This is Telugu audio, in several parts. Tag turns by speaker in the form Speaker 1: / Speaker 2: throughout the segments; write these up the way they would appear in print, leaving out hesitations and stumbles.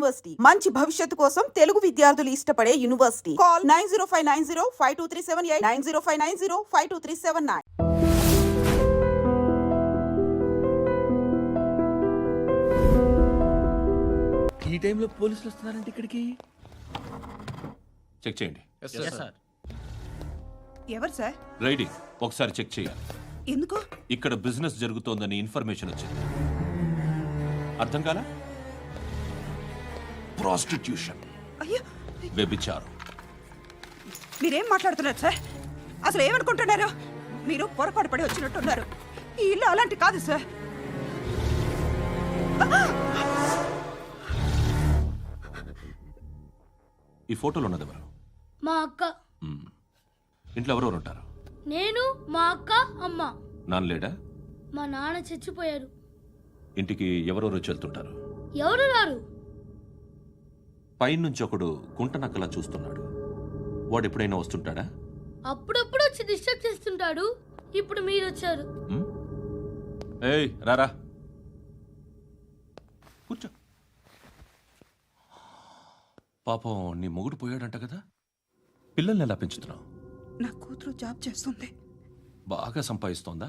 Speaker 1: యూనివర్సిటీ మంచి భవిష్యత్తు కోసం తెలుగు విద్యార్థులు ఇష్టపడే యూనివర్సిటీ. కాల్ 9059052378 9059052379.
Speaker 2: ఈ టైంలో పోలీసులు వస్తున్నారంటే ఇక్కడికి
Speaker 3: చెక్ చేయండి.
Speaker 4: ఎవరు సార్?
Speaker 3: రైడింగ్ ఒకసారి చెక్ చేయాలి.
Speaker 4: ఎందుకు?
Speaker 3: ఇక్కడ బిజినెస్ జరుగుతోందని ఇన్ఫర్మేషన్ వచ్చింది. అర్థం కాలా? ప్రాస్టిట్యూషన్,
Speaker 4: అయ్యో,
Speaker 3: వ్యభిచారం.
Speaker 4: మీరేం మాట్లాడుతున్నారు సార్? అసలు ఏమనుకుంటున్నారు? మీరు పొరపాటు పడి వచ్చినట్టున్నారు. ఈ ఇల్లు అలాంటి కాదు సార్.
Speaker 3: ఈ ఫోటోలో ఉన్నది ఎవరు?
Speaker 5: మా అక్క.
Speaker 3: ఇంట్లో ఎవరెవరు ఉంటారు?
Speaker 5: నేను, మా అక్క, అమ్మ.
Speaker 3: నాన్న లేడా?
Speaker 5: మా నాన్న చచ్చిపోయారు.
Speaker 3: ఇంటికి ఎవరెవరు వచ్చి వెళ్తుంటారు?
Speaker 5: ఎవరు రారు.
Speaker 3: పైనుంచి ఒకడు గుంట నక్కలా చూస్తున్నాడు. వాడు ఎప్పుడైనా వస్తుంటాడా?
Speaker 5: అప్పుడప్పుడు వచ్చి డిస్టర్బ్ చేస్తుంటాడు. ఇప్పుడు మీరు వచ్చారు.
Speaker 3: ఏయ్ రారా, కూర్చో. పాపం నీ మొగుడు పోయాడంట కదా, పిల్లల్ని ఎలా పెంచుతున్నావు?
Speaker 4: నా కూతురు జాబ్ చేస్తుంది.
Speaker 3: బాగా సంపాదిస్తోందా?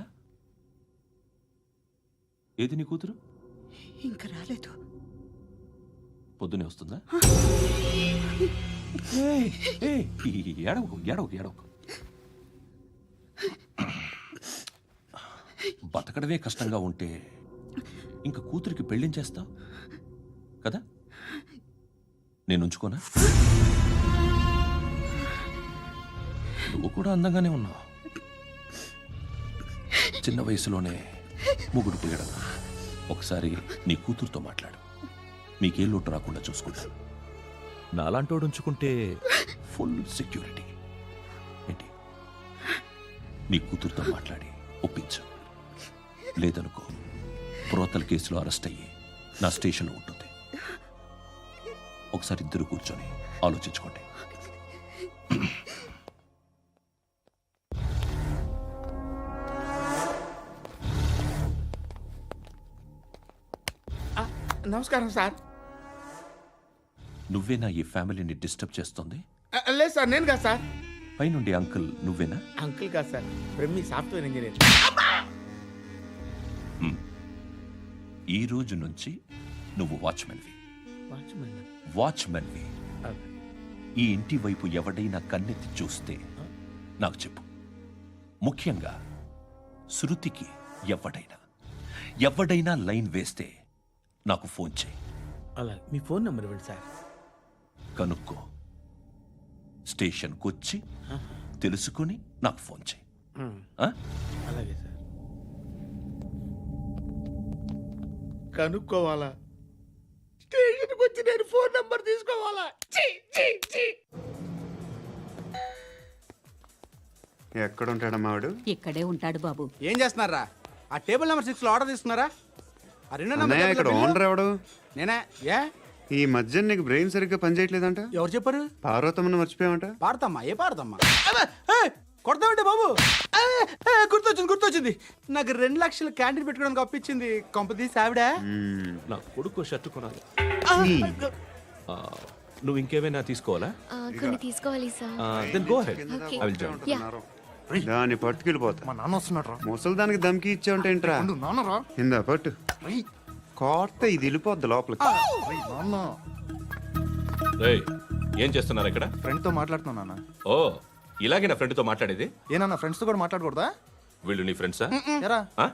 Speaker 3: ఏది నీ కూతురు?
Speaker 4: ఇంకా రాలేదు.
Speaker 3: పొద్దునే వస్తుందా? ఏడవకు ఏడవకు ఏడవకు. బతకడమే కష్టంగా ఉంటే ఇంకా కూతురికి పెళ్ళించేస్తావు కదా? నేను ఉంచుకోనా? నువ్వు కూడా అందంగానే ఉన్నావు. చిన్న వయసులోనే ముగ్గుడు పోయడం. ఒకసారి నీ కూతురుతో మాట్లాడు. మీకే లోటు రాకుండా చూసుకుంటాను. నాలాంటోడు ఉంచుకుంటే ఫుల్ సెక్యూరిటీ. ఏంటి, నీ కూతురుతో మాట్లాడి ఒప్పించు. లేదనుకో, ప్రోతల కేసులో అరెస్ట్ అయ్యి నా స్టేషన్లో ఉంటుంది. ఒకసారి ఇద్దరు కూర్చొని ఆలోచించుకోండి.
Speaker 2: నమస్కారం సార్.
Speaker 3: నువ్వేనా ఈ ఫ్యామిలీని డిస్టర్బ్ చేస్తుంది?
Speaker 2: లేదు సార్, నేను కాదు సార్.
Speaker 3: పైనుండి అంకుల్ నువ్వేనా?
Speaker 2: అంకుల్ కాదు సార్, బ్రహ్మి సాఫ్ట్వేర్ ఇంజనీర్.
Speaker 3: ఈ రోజు నుంచి నువ్వు వాచ్మెన్వి. వాచ్మెన్వి. ఈ ఇంటి వైపు ఎవడైనా కన్నెత్తి చూస్తే నాకు చెప్పు. ముఖ్యంగా శృతికి ఎవడైనా లైన్ వేస్తే నాకు ఫోన్ చేయి.
Speaker 2: అలా మీ ఫోన్ నెంబర్ ఇవ్వండి సార్.
Speaker 3: కనుక్కో, స్టేషన్కి వచ్చి తెలుసుకుని నాకు ఫోన్ చేయి.
Speaker 2: అలాగే సార్. కనుక్కోవాలా? స్టేషన్కి వచ్చి నేను ఫోన్ నెంబర్ తీసుకోవాలా?
Speaker 6: ఎక్కడ ఉంటాడమ్మా వాడు?
Speaker 4: ఇక్కడే ఉంటాడు బాబు.
Speaker 7: ఏం చేస్తున్నారా? ఆ టేబుల్ నెంబర్ 6 లో ఆర్డర్ తీసుకున్నారా? ఆ రెండో
Speaker 6: అన్నయ్య,
Speaker 7: నెంబర్
Speaker 6: ఇక్కడ ఓనర్ ఎవడు?
Speaker 7: నేనే. ఏ
Speaker 6: ఈ మధ్య నీకు బ్రెయిన్ సరిగ్గా పనిచేయట్లేదంట.
Speaker 7: ఎవరు చెప్పారు?
Speaker 6: పార్వతమ్మను మర్చిపోయామంట.
Speaker 7: పాడతామ్మా? ఏ పాడతామ్మా? కొడతామంటే బాబు. గుర్తొచ్చింది. నాకు 2 లక్షలు క్యాంటీన్ పెట్టుకోవడానికి అప్పించింది. కొంపదీసి ఆవిడ.
Speaker 3: నా కొడుకు షర్ట్ కొనాలి. నువ్వు ఇంకేమైనా తీసుకోవాలా?
Speaker 5: కొన్ని తీసుకోవాలి sir.
Speaker 3: Then go ahead.
Speaker 5: Okay.
Speaker 3: I will join.
Speaker 6: దాన్ని పట్టుకెళ్ళిపోతా.
Speaker 7: మా నాన్న వస్తున్నాడు.
Speaker 6: ముసలి దానికి దమ్కి ఇచ్చావంటే ఏంట్రా?
Speaker 7: నాన్నరా.
Speaker 6: ఇందా పట్టు. కోర్త ఇది వెళ్ళిపోద్ది లోపలికి.
Speaker 3: రేయ్, ఏం చేస్తున్నారు ఇక్కడ?
Speaker 7: ఫ్రెండ్ తో మాట్లాడుతున్నా నాన్న.
Speaker 3: ఓ, ఇలాగే నా ఫ్రెండ్తో మాట్లాడేది?
Speaker 7: ఏనా ఫ్రెండ్స్ తో కూడా మాట్లాడకూడదా?
Speaker 3: వీళ్ళు నీ ఫ్రెండ్సా?
Speaker 7: ఎరా
Speaker 3: ఆ?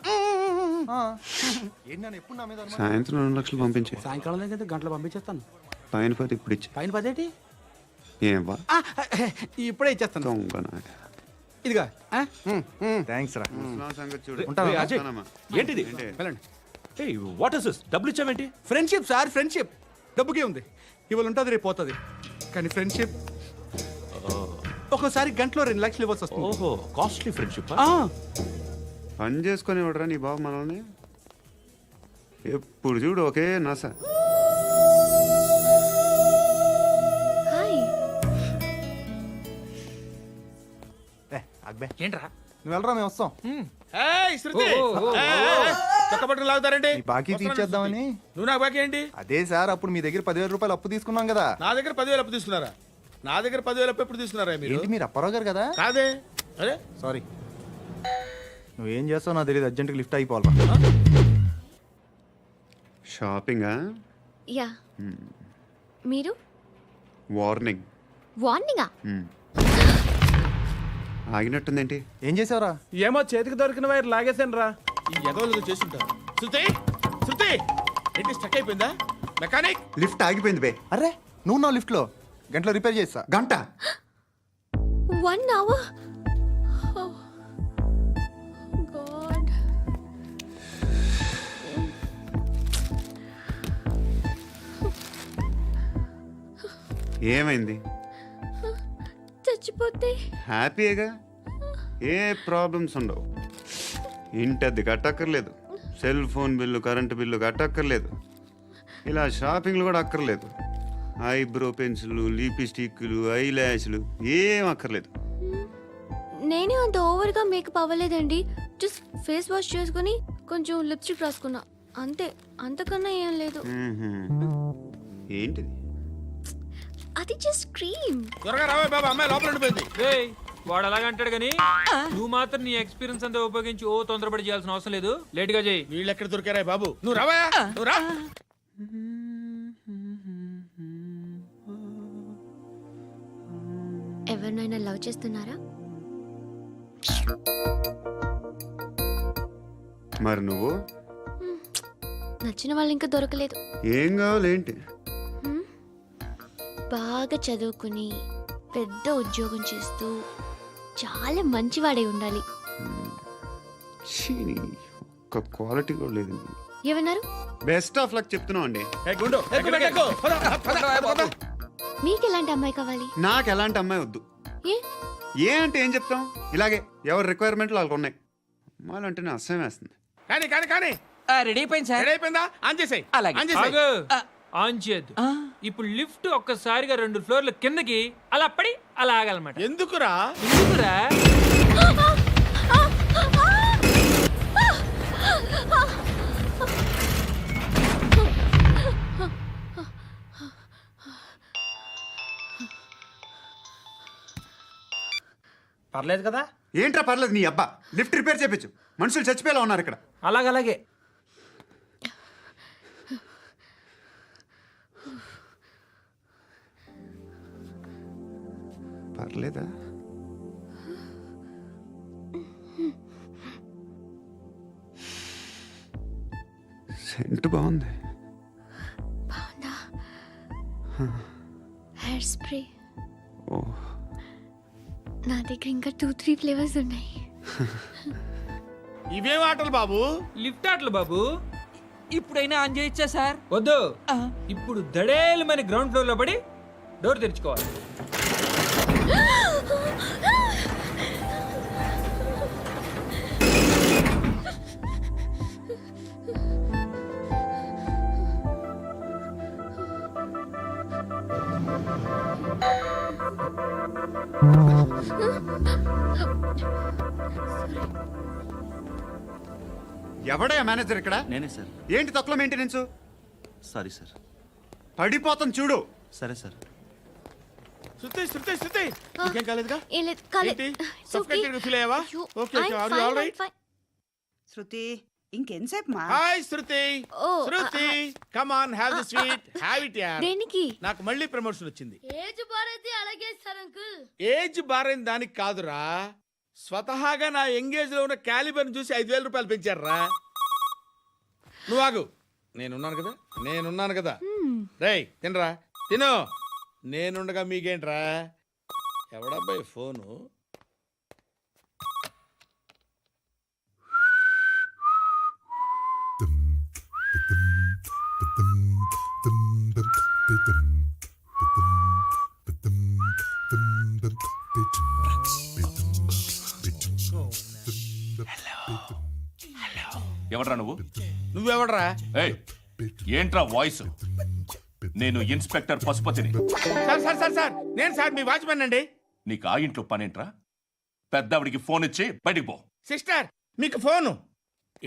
Speaker 7: ఏంటి ఎప్పుడు నా మీద అనుమానం?
Speaker 6: సాయంత్రం 2 లక్షలు పంపించే.
Speaker 7: సాయంకాలం దగ్గర గంటలు పంపించేస్తాను.
Speaker 6: పైన 10 ఇప్పుడు ఇచ్చే.
Speaker 7: పైన 10 ఏంటి?
Speaker 6: ఏం వా
Speaker 7: ఇప్పుడే ఇచ్చేస్తాను.
Speaker 6: దొంగనా.
Speaker 7: ఇదిగా. థ్యాంక్స్ రా.
Speaker 6: ముసలాం సంగతి చూడు.
Speaker 7: ఉంటాను.
Speaker 3: రేయ్, అజయ్,
Speaker 6: ఉంటానమ్మా.
Speaker 3: ఏంటిది?
Speaker 7: వెళ్ళండి.
Speaker 3: ఏయ్, వాట్ ఇస్ దిస్? డబ్బులు ఇచ్చావేంటి?
Speaker 7: Friendship sir, friendship. డబ్బుకే ఉంది. ఇవాళ ఉంటుంది, రేపు పోతుంది. కానీ ఫ్రెండ్షిప్ ఒక్కోసారి గంటలో 2 లక్షలు ఇవ్వాల్సి వస్తుంది.
Speaker 3: ఓహో, కాస్ట్లీ ఫ్రెండ్షిప్.
Speaker 6: పని చేసుకొని ఇవ్వడరా నీ బాబు మనల్ని? ఎప్పుడు చూడు ఒకే నస.
Speaker 7: ఏంట్రా నువ్వు వెళ్ళరా, మేము వస్తాం.
Speaker 2: చొక్క పట్టుకుని లాగుతారండి
Speaker 8: ఈ బాకీ తీర్చేద్దామని.
Speaker 2: నువ్వు నాకు బాకీ ఏంటి?
Speaker 8: అదే సార్, అప్పుడు మీ దగ్గర 10,000 రూపాయలు అప్పు తీసుకున్నాం కదా.
Speaker 2: నా దగ్గర 10,000 అప్పు తీసుకున్నారా? నా దగ్గర 10,000 అప్పు ఎప్పుడు తీసుకున్నారా మీరు?
Speaker 8: ఏంటి మీరు అప్పారావు గారు కదా?
Speaker 2: కాదే. అరే
Speaker 8: సారీ. నువ్వేం చేస్తావు నాకు తెలియదు, అర్జెంట్గా లిఫ్ట్ అయిపోవాలి.
Speaker 6: షాపింగా?
Speaker 9: యా మీరు
Speaker 6: వార్నింగ్.
Speaker 9: వార్నింగా?
Speaker 6: ఆగినట్టుందేంటి?
Speaker 8: ఏం చేసావురా?
Speaker 7: ఏమో చేతికి దొరికిన వైర్ లాగేసాను రా.
Speaker 2: ఈ ఎగవలు చేస్తుంటారు. శృతి శృతి ఏంటి స్టక్ అయిపోయిందా? మెకానిక్
Speaker 6: లిఫ్ట్ ఆగిపోయింది బే.
Speaker 8: అరే నువ్వు నా లిఫ్ట్లో గంటలో రిపేర్ చేస్తా.
Speaker 6: గంట?
Speaker 9: 1 hour? Oh, God.
Speaker 6: ఏమైంది?
Speaker 9: చచ్చిపోతే
Speaker 6: హ్యాపీగా, ఏ ప్రాబ్లమ్స్ ఉండవు. ఇంటి అద్దె కట్టక్కర్లేదు, cell phone bill, current bill కట్టక్కర్లేదు, ఇలా షాపింగ్లు కూడా అక్కర్లేదు. ఐబ్రో పెన్సిల్లు, లిప్స్టిక్లు, ఐ ల్యాష్లు ఏం అక్కర్లేదు.
Speaker 9: నేనే అంత ఓవర్గా మేకప్ అవ్వలేదండి. జస్ట్ ఫేస్ వాష్ చేసుకుని కొంచెం లిప్స్టిక్ రాసుకున్నా అంతే, అంతకన్నా ఏం లేదు.
Speaker 6: ఏంటిది?
Speaker 9: అది జస్ట్ క్రీమ్.
Speaker 2: త్వరగా రావే బాబా, అమ్మాయి లోపల ఉండిపోయింది.
Speaker 10: వాడు అలాగంటాడు కానీ నువ్వు మాత్రం నీ ఎక్స్పీరియన్స్ అంతా ఉపయోగించి తొందరపడి చేయాల్సిన అవసరం లేదు. లేట్ గా చేయి.
Speaker 2: వీళ్ళు ఎక్కడ దొరికారా బాబు? నువ్వు రావా, నువ్వు రా.
Speaker 9: ఎవరినైనా లవ్ చేస్తున్నారా?
Speaker 6: మరి నువ్వు?
Speaker 9: నచ్చిన వాళ్ళు ఇంకా దొరకలేదు.
Speaker 6: ఏం కావాలి ఏంటి?
Speaker 9: బాగా చదువుకుని పెద్ద ఉద్యోగం చేస్తూ చాలా మంచివాడై ఉండాలి.
Speaker 6: ఛీ, ఒక్క క్వాలిటీ కూడా లేదు.
Speaker 9: ఏమన్నారు?
Speaker 6: బెస్ట్ ఆఫ్ లక్ చెప్తున్నావు అండి.
Speaker 2: ఏ గుండు, ఎక్కు, ఎక్కు. పద, పద, పద.
Speaker 9: మీకు ఎలాంటి అమ్మాయి కావాలి?
Speaker 6: నాకు ఎలాంటి అమ్మాయి వద్దు.
Speaker 9: ఏ
Speaker 6: ఏ అంటే ఏం చెప్తాం, ఇలాగే ఎవరి రిక్వైర్మెంట్లు వాళ్ళకు ఉన్నాయి. అమ్మాయిలు అంటేనే అసహ్యం వేస్తుంది.
Speaker 2: కానీ కానీ కానీ
Speaker 10: రెడీ అయిపోయింది సార్.
Speaker 2: రెడీ అయిపోయిందా? ఆన్ చేసేయ్. ఆన్ చేసేయ్.
Speaker 10: ఆన్ చేయద్దు. ఇప్పుడు లిఫ్ట్ ఒక్కసారిగా 2 ఫ్లోర్ల కిందకి అలా పడి అలా ఆగాలన్నమాట.
Speaker 2: ఎందుకురా?
Speaker 10: ఎందుకురా?
Speaker 7: పర్లేదు కదా?
Speaker 6: ఏంట్రా పర్లేదు నీ అబ్బా. లిఫ్ట్ రిపేర్ చేయించు, మనుషులు చచ్చిపోయేలా ఉన్నారు ఇక్కడ.
Speaker 10: అలాగలాగే.
Speaker 6: పర్లేదా? సెంట్ బాగుంది.
Speaker 9: బాగుందా? Hair spray.
Speaker 6: ఓ,
Speaker 9: నా దగ్గర ఇంకా 2-3 ఫ్లేవర్స్ ఉన్నాయి.
Speaker 2: ఇవేం ఆటలు బాబు?
Speaker 10: లిఫ్ట్ ఆటలు బాబు. ఇప్పుడైనా ఆన్ చేయొచ్చా సార్? వద్దు. ఇప్పుడు దడేలు మన గ్రౌండ్ ఫ్లోర్ లో పడి డోర్ తెరుచుకోవాలి.
Speaker 6: ఎవడయ్యా మేనేజర్ ఇక్కడ?
Speaker 11: నేనే సార్.
Speaker 6: ఏంటి తక్కువ మెయింటెనెన్స్?
Speaker 11: Sorry sir.
Speaker 6: పడిపోతాం చూడు.
Speaker 11: సరే సార్.
Speaker 2: శృతి శృతి శృతి నీకేం కాలేదుగా?
Speaker 9: ఏం లేదు, కాలేదు.
Speaker 2: ఏంటి?
Speaker 9: It's okay.
Speaker 2: Suffocated feel అయ్యావా?
Speaker 9: అయ్యో,
Speaker 2: Okay, okay.
Speaker 9: I'm
Speaker 2: Are you
Speaker 9: fine,
Speaker 2: all right?
Speaker 9: I'm fine.
Speaker 4: శృతి ఇంకెంతసేపు మా?
Speaker 2: Hi Shruti.
Speaker 9: Oh,
Speaker 2: Shruti come on, have the sweet, have it యార్.
Speaker 9: దేనికి?
Speaker 2: నాకు మళ్ళీ ప్రమోషన్ వచ్చింది.
Speaker 5: ఏజ్ బారైతే అలాగే సార్ అంకుల్.
Speaker 2: ఏజ్ బారైన దానికి కాదురా, స్వతహాగా నా ఎంగేజ్ లో ఉన్న క్యాలిబర్ చూసి 5,000 రూపాయలు పెంచారా. నువ్వు ఆగు, నేనున్నాను కదా. రేయ్ తినరా, తిను. నేనుండగా మీకేంట్రా? ఎవడబ్బాయి ఫోను?
Speaker 3: ఎవడ్రా నువ్వు?
Speaker 2: నువ్వెవడరా?
Speaker 3: ఏయ్, ఏంట్రా వాయిస్? నేను ఇన్స్పెక్టర్ పశుపతిని.
Speaker 2: సార్ నేను సార్ మీ వాచ్మెన్ అండి.
Speaker 3: నీకు ఆ ఇంట్లో పనేంట్రా? పెద్దవిడికి ఫోన్ ఇచ్చి బయటికి పో.
Speaker 2: సిస్టర్ మీకు ఫోను.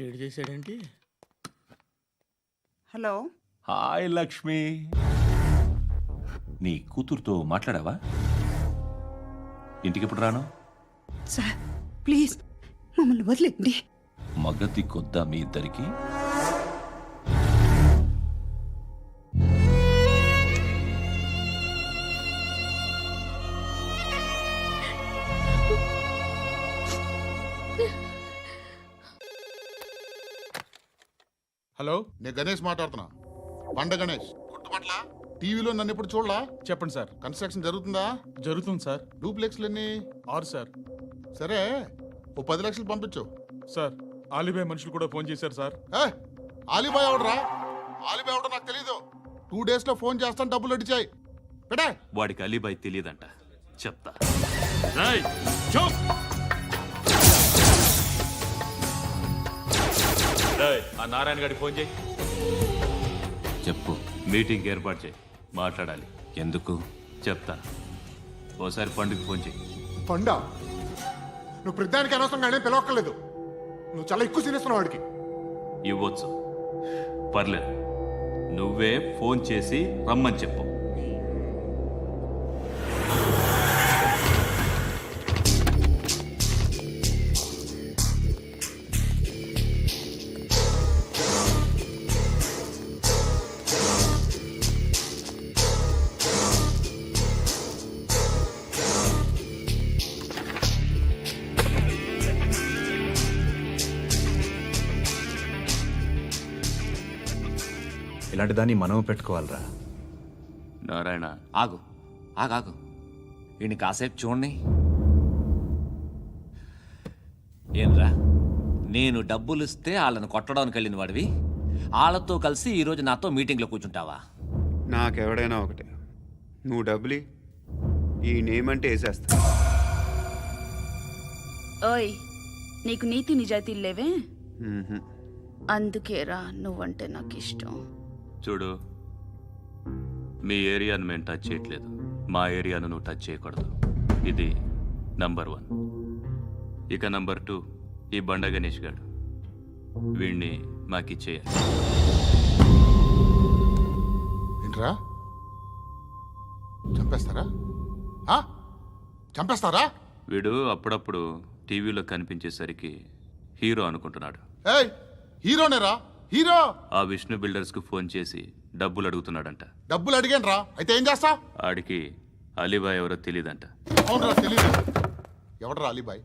Speaker 2: ఏడు చేశాడేంటి?
Speaker 4: Hello
Speaker 3: hi Lakshmi. నీ కూతురుతో మాట్లాడావా? ఇంటికి ఎప్పుడు రాను?
Speaker 4: సార్ ప్లీజ్ మమ్మల్ని వదిలేండి.
Speaker 3: మగతి కొద్దా మీ ఇద్దరికి?
Speaker 2: హలో,
Speaker 12: నేను గణేష్ మాట్లాడుతున్నా. బండ గణేష్ గుర్తుపట్ల టీవీలో నన్ను ఎప్పుడు చూడలా?
Speaker 2: చెప్పండి సార్.
Speaker 12: కన్స్ట్రక్షన్ జరుగుతుందా?
Speaker 2: జరుగుతుంది సార్.
Speaker 12: డూప్లెక్స్లు ఎన్ని?
Speaker 2: 6 సార్.
Speaker 12: సరే, ఓ 10 లక్షలు పంపించు.
Speaker 2: సార్, ఆలిబాయ్ మనుషులు కూడా ఫోన్ చేశారు సార్.
Speaker 12: ఆలిబాయ్ ఎవడరా? ఆలిబాయ్ ఎవడో నాకు తెలీదు. 2 days లో ఫోన్ చేస్తాను, డబ్బులు అడిచాయి పెడే.
Speaker 3: వాడికి అలీబాయ్ తెలియదంట, చెప్తా. ఆ నారాయణ గారికి ఫోన్ చేయి. చెప్పు. మీటింగ్ ఏర్పాటు చేయి, మాట్లాడాలి. ఎందుకు? చెప్తా. ఓసారి పండుగ ఫోన్ చేయి.
Speaker 12: పండా, నువ్వు ప్రతిదానికి అనవసరంగానే పిలవక్కర్లేదు. నువ్వు చాలా ఎక్కువ సీనిస్తున్నావు వాడికి.
Speaker 3: ఇవ్వచ్చు, పర్లేదు. నువ్వే ఫోన్ చేసి రమ్మని చెప్పు.
Speaker 8: ఇలాంటి దాన్ని మనం పెట్టుకోవాలరా.
Speaker 3: నారాయణ,
Speaker 11: ఆగు ఆగాగు, వీడిని కాసేపు చూడండి. ఏంరా, నేను డబ్బులు ఇస్తే వాళ్ళని కొట్టడానికి వెళ్ళిన వాడివి, వాళ్ళతో కలిసి ఈరోజు నాతో మీటింగ్లో కూర్చుంటావా?
Speaker 6: నాకెవడైనా ఒకటే. నువ్వు డబ్బులి, ఈ నేమ్ అంటే వేసేస్తా.
Speaker 5: ఓయ్, నీకు నీతి నిజాయితీలు లేవే,
Speaker 6: మ్మ్హ్మ్.
Speaker 5: అందుకేరా నువ్వంటే నాకు ఇష్టం.
Speaker 3: చూడు, మీ ఏరియాను మేము టచ్ చేయట్లేదు, మా ఏరియాను నువ్వు టచ్ చేయకూడదు. ఇది నంబర్ 1. ఇక నంబర్ 2, ఈ బండ గణేష్ గారు. వీణ్ణి మాకిచ్చేయాలి.
Speaker 12: ఏంట్రా, చంపేస్తారా? చంపేస్తారా?
Speaker 3: వీడు అప్పుడప్పుడు టీవీలో కనిపించేసరికి హీరో అనుకుంటున్నాడు.
Speaker 12: ఏయ్, హీరోనేరా, హీరో.
Speaker 3: ఆ విష్ణు బిల్డర్స్కు ఫోన్ చేసి డబ్బులు అడుగుతున్నాడంట.
Speaker 12: డబ్బులు అడిగాను రా, అయితే ఏం చేస్తా?
Speaker 3: ఆడికి అలీబాయ్ ఎవరో తెలియదంట.
Speaker 12: అవునరా, తెలీదు. ఎవడరా అలీబాయ్?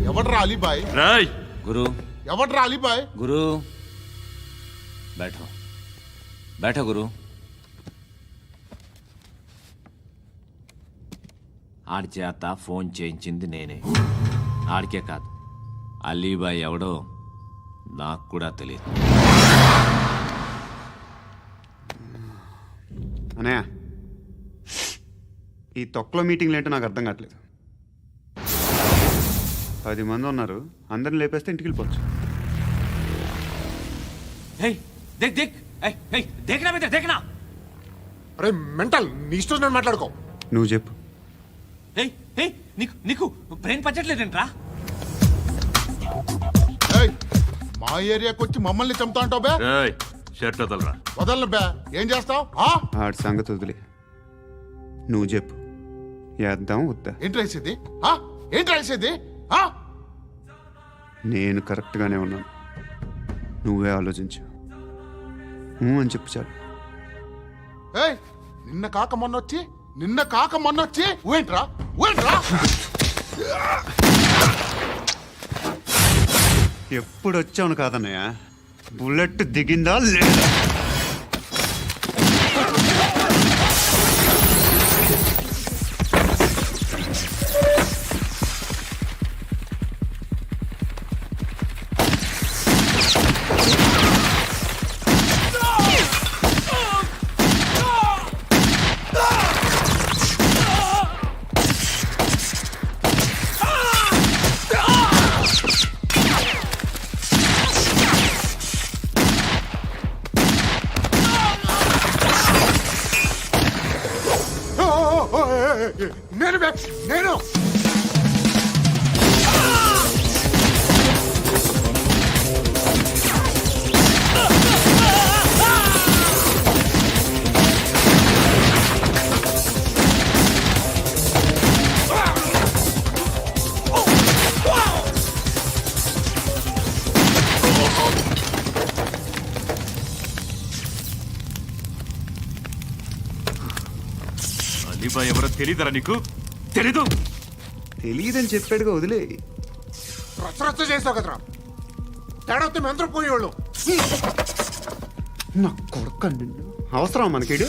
Speaker 12: ఎవడరా అలీబాయ్?
Speaker 3: రాయ్
Speaker 11: గురు,
Speaker 12: ఎవడరా అలీబాయ్?
Speaker 11: గురు బైఠో బైఠో గురు. ఆడి చేత ఫోన్ చేయించింది నేనే. ఆడికే కాదు, అలీబాయ్ ఎవడో నాకు కూడా తెలియదు.
Speaker 6: అనయ్య, ఈ తొక్కలో మీటింగ్లు ఏంటో నాకు అర్థం కావట్లేదు. 10 మంది ఉన్నారు, అందరిని లేపేస్తే ఇంటికి వెళ్ళిపోవచ్చు.
Speaker 11: దేఖనా
Speaker 12: అరే మెంటల్, నీ ఇష్టం నేను మాట్లాడుకో.
Speaker 6: నువ్వు చెప్పు.
Speaker 11: నీకు బ్రెయిన్ పచ్చట్లేదంట్రా?
Speaker 12: ఏయ్, మా ఏరియాకి వచ్చి మమ్మల్ని చంపుతా అంటావు బే?
Speaker 3: రాయ్, షర్ట్ వదలరా.
Speaker 12: వదలను బే. ఏం చేస్తావు?
Speaker 6: ఆడి సంగతి వదిలే, నువ్వు చెప్పు. వేద్దాం వద్దా?
Speaker 12: ఏంటి రాసేది? ఏంటి రాసేది?
Speaker 6: నేను కరెక్ట్గానే ఉన్నాను, నువ్వే ఆలోచించు. అని చెప్పు చాలు.
Speaker 12: ఏయ్, నిన్న కాక మొన్నొచ్చి ఊయంట్రా.
Speaker 6: ఎప్పుడు వచ్చావును కాదన్నయ్య, బుల్లెట్ దిగిందా లేదా?
Speaker 12: నేను
Speaker 3: అలీబాయ్ ఎవరో తెలీదరా నీకు? తెలీదు?
Speaker 6: తెలియదని చెప్పాడుగా, వదిలే.
Speaker 12: రచ్చ చేసావు కదరా, తేడా వస్తే మెంతరం పోయేవాళ్ళు.
Speaker 6: నా కొడుకు అవసరం మనకిడు.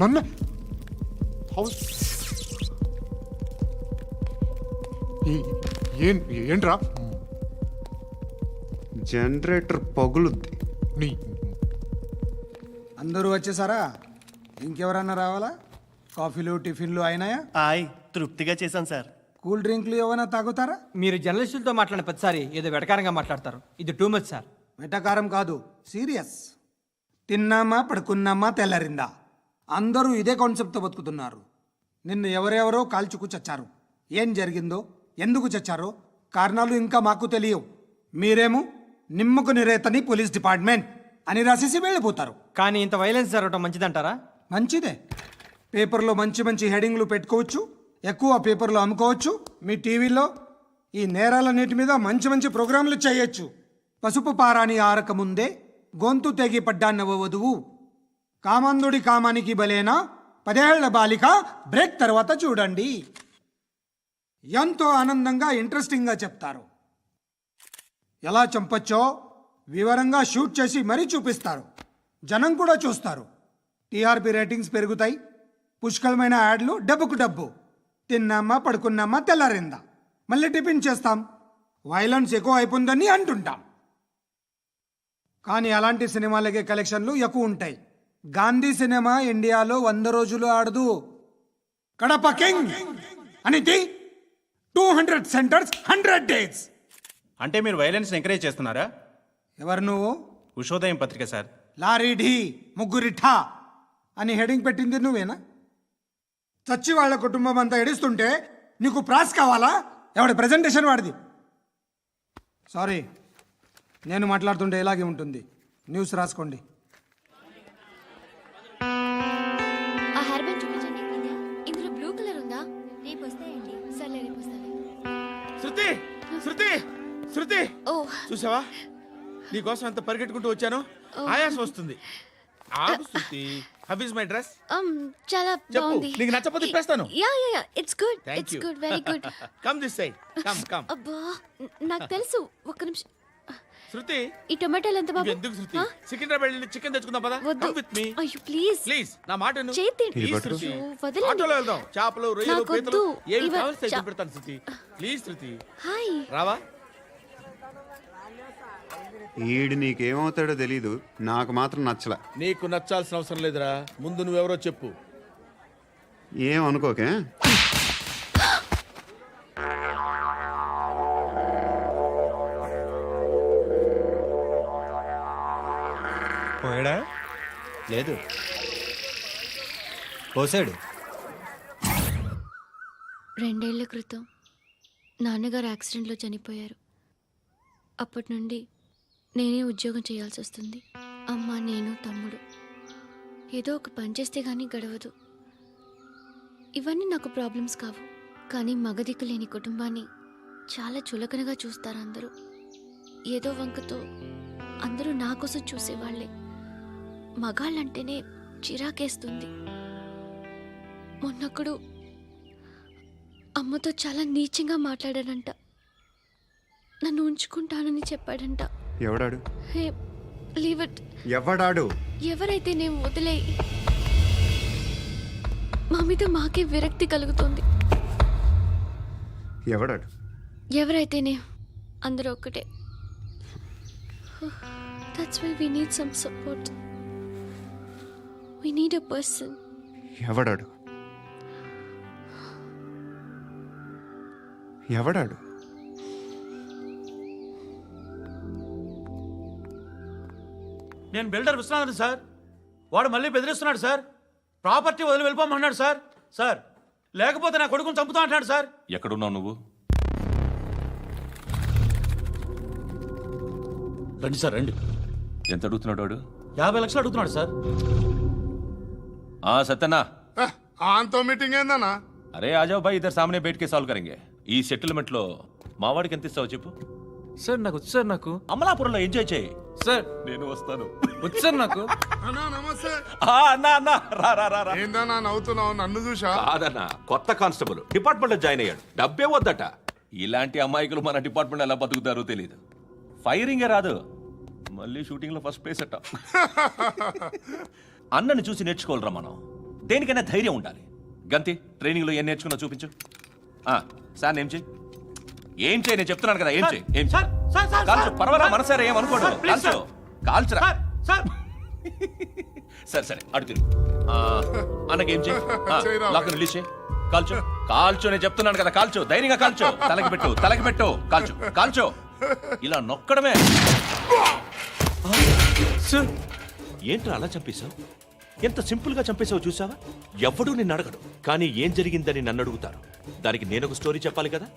Speaker 12: నన్ను ఏంట్రా?
Speaker 6: జనరేటర్ పగులుద్ది.
Speaker 12: నీ
Speaker 7: అందరూ వచ్చేసారా? ఇంకెవరన్నా రావాలా? కాఫీలు టిఫిన్లు అయినాయా?
Speaker 8: తృప్తిగా చేశాను సార్.
Speaker 7: కూల్ డ్రింక్లు ఏమైనా తాగుతారా?
Speaker 10: మీరు జర్నలిస్టులతో మాట్లాడిన ప్రతిసారి ఏదో వెటకారంగా మాట్లాడతారు. ఇది టూ మచ్ సార్.
Speaker 7: వెటకారం కాదు, సీరియస్. తిన్నామా పడుకున్నామా తెల్లరిందా, అందరూ ఇదే కాన్సెప్ట్తో బతుకుతున్నారు. నిన్ను ఎవరెవరో కాల్చుకు చచ్చారు. ఏం జరిగిందో, ఎందుకు చచ్చారో కారణాలు ఇంకా మాకు తెలియవు. మీరేమో నిమ్మకు నిరేతని పోలీస్ డిపార్ట్మెంట్ అని రాసేసి వెళ్ళిపోతారు.
Speaker 10: కానీ ఇంత వైలెన్స్ జరగడం మంచిదంటారా?
Speaker 7: మంచిదే. పేపర్లో మంచి మంచి హెడింగ్లు పెట్టుకోవచ్చు, ఎక్కువ పేపర్లు అమ్ముకోవచ్చు. మీ టీవీలో ఈ నేరాలన్నిటి మీద మంచి మంచి ప్రోగ్రాంలు చేయొచ్చు. పసుపు పారాని ఆరక ముందే గొంతు తెగి పడ్డాన్నవ వధువు, కామందుడి కామానికి బలేనా 10 ఏళ్ల బాలిక బ్రేక్ తర్వాత చూడండి. ఎంతో ఆనందంగా ఇంట్రెస్టింగ్గా చెప్తారు. ఎలా చంపచ్చో వివరంగా షూట్ చేసి మరీ చూపిస్తారు. జనం కూడా చూస్తారు. టీఆర్పీ రేటింగ్స్ పెరుగుతాయి. పుష్కలమైన యాడ్లు, డబ్బుకు డబ్బు. తిన్నామా పడుకున్నామా తెల్లారిందా, మళ్ళీ టిఫిన్ చేస్తాం. వైలెన్స్ ఎక్కువ అయిపోయిందని అంటుంటాం. కానీ అలాంటి సినిమాలకే కలెక్షన్లు ఎక్కువ ఉంటాయి. గాంధీ సినిమా ఇండియాలో 100 రోజులు ఆడదు. కడప కింగ్ అనేది 200 సెంటర్స్ 100 డేస్.
Speaker 8: అంటే మీరు వైలెన్స్ ఎంకరేజ్ చేస్తున్నారా?
Speaker 7: ఎవరు నువ్వు?
Speaker 8: ఉషోదయం పత్రిక సార్.
Speaker 7: లారీ ఢీ ముగ్గురిఠా అని హెడింగ్ పెట్టింది నువ్వేనా? చచ్చి వాళ్ళ కుటుంబం అంతా ఎడుస్తుంటే నీకు ప్రాస్ కావాలా? ఎవడి ప్రజెంటేషన్ వాడిది. సారీ, నేను మాట్లాడుతుంటే ఇలాగే ఉంటుంది. న్యూస్ రాసుకోండి.
Speaker 9: ఆ హెయిర్ బ్యాండ్ చూపించండి. ఇందులో బ్లూ కలర్ ఉందా? రేపు వస్తాయండి. సర్లే, రేపు వస్తాను.
Speaker 2: శృతి శృతి శృతి,
Speaker 9: ఓ
Speaker 2: చూసావా నీకోసం ఎంత పరిగెట్టుకుంటూ వచ్చాను. ఆయాసం వస్తుంది. ఆగు Shruti. How is my dress?
Speaker 9: చాలా
Speaker 2: చెప్పు.
Speaker 9: బాగుంది.
Speaker 2: నీకు నచ్చకపోతే తిప్పేస్తాను.
Speaker 9: Yeah yeah yeah, it's good.
Speaker 2: Thank
Speaker 9: it's
Speaker 2: you.
Speaker 9: Good, very good.
Speaker 2: Come this side. Come come.
Speaker 9: అబ్బా, నాకు తెలుసు. ఒక్క నిమిషం.
Speaker 2: శృతి,
Speaker 9: ఈ టొమాటోలు ఎంత బాబు?
Speaker 2: ఎందుకు శృతి? సికింద్రాబాద్ వెళ్ళి చికెన్ తెచ్చుకుందాం పదా.
Speaker 9: వద్దు.
Speaker 2: కమ్ విత్ మీ
Speaker 9: అయ్యో ప్లీజ్
Speaker 2: ప్లీజ్. నా మాట విను.
Speaker 9: చేతి
Speaker 2: ప్లీజ్ శృతి.
Speaker 9: వదలండి.
Speaker 2: ఆటోలో వెళ్దాం. చేపలు, రొయ్యలు,
Speaker 9: నాకు
Speaker 2: పీతలు
Speaker 9: వద్దు.
Speaker 2: ఏమి
Speaker 9: ఇవ-
Speaker 2: కావాలి
Speaker 9: చా-
Speaker 2: పెడతాను శృతి. Please Shruti.
Speaker 9: హాయ్.
Speaker 2: రావా?
Speaker 6: ఈడు నీకేమవుతాడో తెలీదు, నాకు మాత్రం నచ్చలా.
Speaker 2: నీకు నచ్చాల్సిన అవసరం లేదురా. ముందు నువ్వెవరో చెప్పు.
Speaker 6: ఏం అనుకోకే.
Speaker 8: పోయాడా? లేదు, పోసాడు.
Speaker 9: 2 ఏళ్ల క్రితం నాన్నగారు యాక్సిడెంట్లో చనిపోయారు. అప్పటి నుండి నేనే ఉద్యోగం చేయాల్సి వస్తుంది. అమ్మ, నేను, తమ్ముడు ఏదో ఒక పని చేస్తే కానీ గడవదు. ఇవన్నీ నాకు ప్రాబ్లమ్స్ కావు. కానీ మగదిక్కు లేని కుటుంబాన్ని చాలా చులకనగా చూస్తారు అందరూ. ఏదో వంకతో అందరూ నా కోసం చూసేవాళ్లే. మగాళ్ళంటేనే చిరాకేస్తుంది. మొన్నొక్కడు అమ్మతో చాలా నీచంగా మాట్లాడాడంట. నన్ను ఉంచుకుంటానని చెప్పాడంట.
Speaker 6: ఎవడాడు?
Speaker 9: హే, లీవ్ ఇట్.
Speaker 6: ఎవడాడు?
Speaker 9: ఎవరైతే నేను వదిలే. మా మీద మాకే విరక్తి కలుగుతుంది.
Speaker 6: ఎవడాడు?
Speaker 9: ఎవరైతేనే అందరూ ఒక్కటే. That's why we need some support. We need a person.
Speaker 6: ఎవడాడు? ఎవడాడు?
Speaker 8: నేను బిల్డర్ విశ్వనాథన్ సార్. వాడు మళ్ళీ బెదిరిస్తున్నాడు సార్. ప్రాపర్టీ వదిలి వెళ్ళిపోమన్నాడు సార్. సార్, లేకపోతే నా కొడుకుని చంపుతా అంటున్నాడు సార్.
Speaker 3: ఎక్కడున్నావు నువ్వు?
Speaker 8: రండి సార్, రండి.
Speaker 3: ఎంత అడుగుతున్నాడు వాడు?
Speaker 8: 50 లక్షలు అడుగుతున్నాడు సార్.
Speaker 3: సత్యనా,
Speaker 12: ఆంతో మీటింగ్ ఏందన్నా?
Speaker 3: అరే ఆజావ్ భాయ్, ఇద్దరు సామనే బయటకే సాల్వ్ కరెంగే. ఈ సెటిల్మెంట్ లో మావాడికి ఎంత ఇస్తావు చెప్పు.
Speaker 10: సార్ నాకు వచ్చు సార్ నాకు
Speaker 3: అమలాపురంలో ఎంజాయ్ చేయి.
Speaker 10: సార్
Speaker 3: నేను వస్తాను.
Speaker 10: వచ్చు సార్ నాకు.
Speaker 12: అన్నా నమస్తే.
Speaker 3: అన్నా అన్నా రా రా రా రా.
Speaker 12: ఏందన్నా నవ్వుతున్నావు? నన్ను చూసా?
Speaker 3: కాదన్నా, కొత్త కానిస్టేబుల్ డిపార్ట్మెంట్ లో జాయిన్ అయ్యాడు. డబ్బే వద్దట. ఇలాంటి అమాయకులు మన డిపార్ట్మెంట్ ఎలా బతుకుతారో తెలియదు. ఫైరింగే రాదు, మళ్ళీ షూటింగ్ లో ఫస్ట్ ప్లేస్ అట్ట. అన్నని చూసి నేర్చుకోవాలరా మనం. దేనికైనా ధైర్యం ఉండాలి. గంతి, ట్రైనింగ్ లో ఏం నేర్చుకున్నా చూపించు. సార్ ఏం చేయి, ఏం చేయి, నేను చెప్తున్నాను కదా, ఏం చేయి, ఏం చేయి. కాల్చు, పర్వాలా, మనసారా ఏమనుకోడు. కాల్చు, కాల్చురా. సరే సరే, అడు తిరుగు. అన్నకేం చేయి, లాక్ రిలీజ్ చేయి. కాల్చు, కాల్చు, నేను చెప్తున్నాను కదా, కాల్చు, ధైర్యంగా కాల్చు. తలకి పెట్టు, తలకి పెట్టు, కాల్చు, కాల్చు. ఇలా నొక్కడమే. ఏంట్రా అలా చంపేశావు? ఎంత సింపుల్ గా చంపేశావు చూసావా? ఎవడూ నిన్ను అడగడు, కానీ ఏం జరిగిందని నన్ను అడుగుతారు. దానికి నేను ఒక స్టోరీ చెప్పాలి కదా.